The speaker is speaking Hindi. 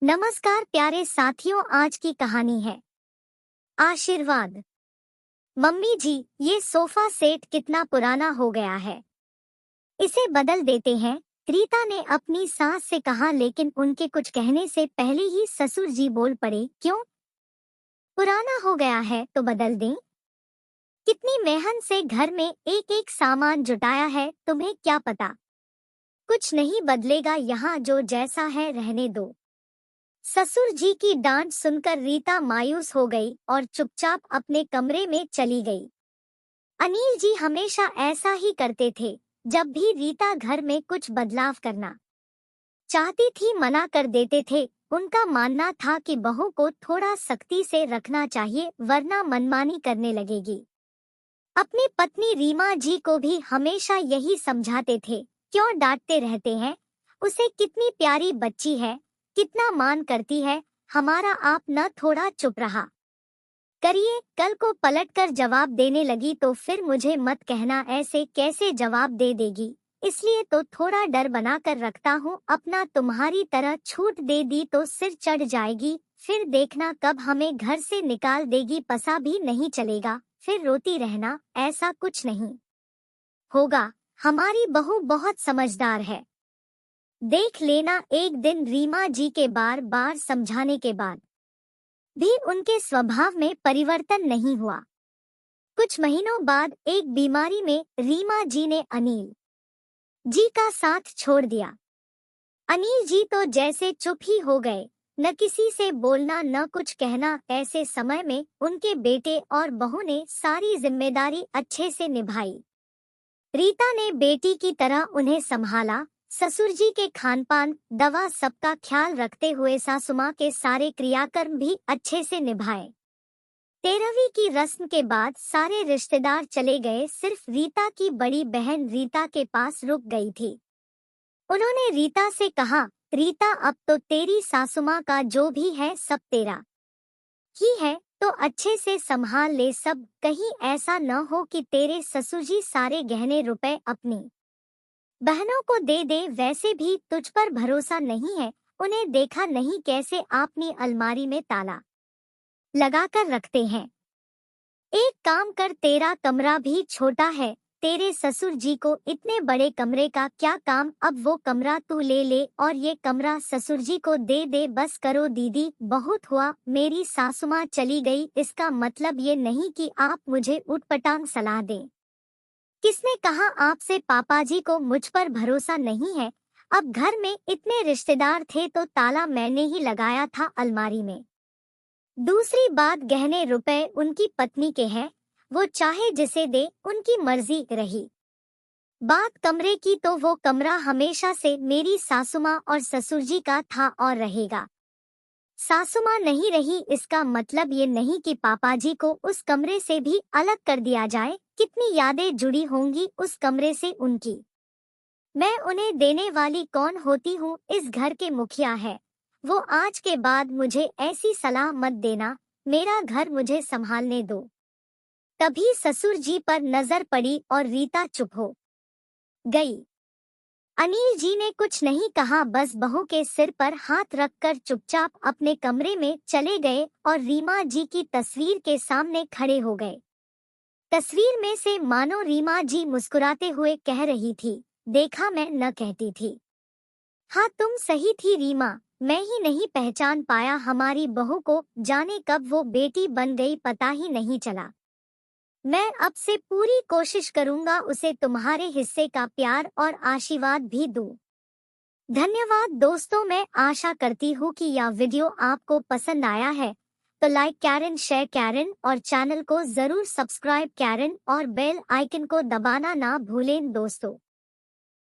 नमस्कार प्यारे साथियों, आज की कहानी है आशीर्वाद। मम्मी जी, ये सोफा सेट कितना पुराना हो गया है, इसे बदल देते हैं। रीता ने अपनी सास से कहा, लेकिन उनके कुछ कहने से पहले ही ससुर जी बोल पड़े, क्यों? पुराना हो गया है तो बदल दें। कितनी मेहनत से घर में एक एक सामान जुटाया है, तुम्हें क्या पता? कुछ नहीं बदलेगा, यहाँ जो जैसा है रहने दो। ससुर जी की डांट सुनकर रीता मायूस हो गई और चुपचाप अपने कमरे में चली गई। अनिल जी हमेशा ऐसा ही करते थे। जब भी रीता घर में कुछ बदलाव करना चाहती थी, मना कर देते थे। उनका मानना था कि बहू को थोड़ा सख्ती से रखना चाहिए, वरना मनमानी करने लगेगी। अपनी पत्नी रीमा जी को भी हमेशा यही समझाते थे, क्यों डांटते रहते हैं? उसे कितनी प्यारी बच्ची है, कितना मान करती है, हमारा आप न थोड़ा चुप रहा करिए। कल को पलटकर जवाब देने लगी तो फिर मुझे मत कहना ऐसे कैसे जवाब दे देगी। इसलिए तो थोड़ा डर बना कर रखता हूँ, अपना तुम्हारी तरह छूट दे दी तो सिर चढ़ जाएगी। फिर देखना कब हमें घर से निकाल देगी, पता भी नहीं चलेगा। फिर रोती रहना, ऐसा कुछ नहीं होगा। हमारी बहू बहुत समझदार है, देख लेना। एक दिन रीमा जी के बार बार समझाने के बाद भी उनके स्वभाव में परिवर्तन नहीं हुआ। कुछ महीनों बाद एक बीमारी में रीमा जी ने अनिल जी का साथ छोड़ दिया। अनिल जी तो जैसे चुप ही हो गए, न किसी से बोलना न कुछ कहना। ऐसे समय में उनके बेटे और बहू ने सारी जिम्मेदारी अच्छे से निभाई। रीता ने बेटी की तरह उन्हें संभाला। ससुर जी के खानपान, दवा, सबका ख्याल रखते हुए सासुमां के सारे क्रियाकर्म भी अच्छे से निभाए। 13वीं की रस्म के बाद सारे रिश्तेदार चले गए, सिर्फ रीता की बड़ी बहन रीता के पास रुक गई थी। उन्होंने रीता से कहा, रीता अब तो तेरी सासुमां का जो भी है सब तेरा ही है, तो अच्छे से संभाल ले सब। कहीं ऐसा न हो कि तेरे ससुर जी सारे गहने रुपए अपनी बहनों को दे दे। वैसे भी तुझ पर भरोसा नहीं है, उन्हें देखा नहीं कैसे अपनी अलमारी में ताला लगाकर रखते हैं। एक काम कर, तेरा कमरा भी छोटा है, तेरे ससुर जी को इतने बड़े कमरे का क्या काम? अब वो कमरा तू ले ले और ये कमरा ससुर जी को दे दे। बस करो दीदी, बहुत हुआ। मेरी सासुमां चली गई, इसका मतलब ये नहीं कि आप मुझे उटपटांग सलाह दें। किसने कहा आपसे पापा जी को मुझ पर भरोसा नहीं है? अब घर में इतने रिश्तेदार थे तो ताला मैंने ही लगाया था अलमारी में। दूसरी बात, गहने रुपए उनकी पत्नी के हैं, वो चाहे जिसे दे, उनकी मर्जी रही। बात कमरे की तो वो कमरा हमेशा से मेरी सासुमां और ससुर जी का था और रहेगा। सासुमां नहीं रही इसका मतलब ये नहीं कि पापा जी को उस कमरे से भी अलग कर दिया जाए। कितनी यादें जुड़ी होंगी उस कमरे से उनकी। मैं उन्हें देने वाली कौन होती हूँ? इस घर के मुखिया है वो। आज के बाद मुझे ऐसी सलाह मत देना, मेरा घर मुझे संभालने दो। तभी ससुर जी पर नजर पड़ी और रीता चुप हो गई। अनिल जी ने कुछ नहीं कहा, बस बहू के सिर पर हाथ रखकर चुपचाप अपने कमरे में चले गए और रीमा जी की तस्वीर के सामने खड़े हो गए। तस्वीर में से मानो रीमा जी मुस्कुराते हुए कह रही थी, देखा मैं न कहती थी। हाँ तुम सही थी रीमा, मैं ही नहीं पहचान पाया हमारी बहू को। जाने कब वो बेटी बन गई, पता ही नहीं चला। मैं अब से पूरी कोशिश करूंगा उसे तुम्हारे हिस्से का प्यार और आशीर्वाद भी दूं। धन्यवाद दोस्तों, मैं आशा करती हूँ कि यह वीडियो आपको पसंद आया है, तो लाइक करें, शेयर करें और चैनल को जरूर सब्सक्राइब करें और बेल आइकन को दबाना ना भूलें दोस्तों।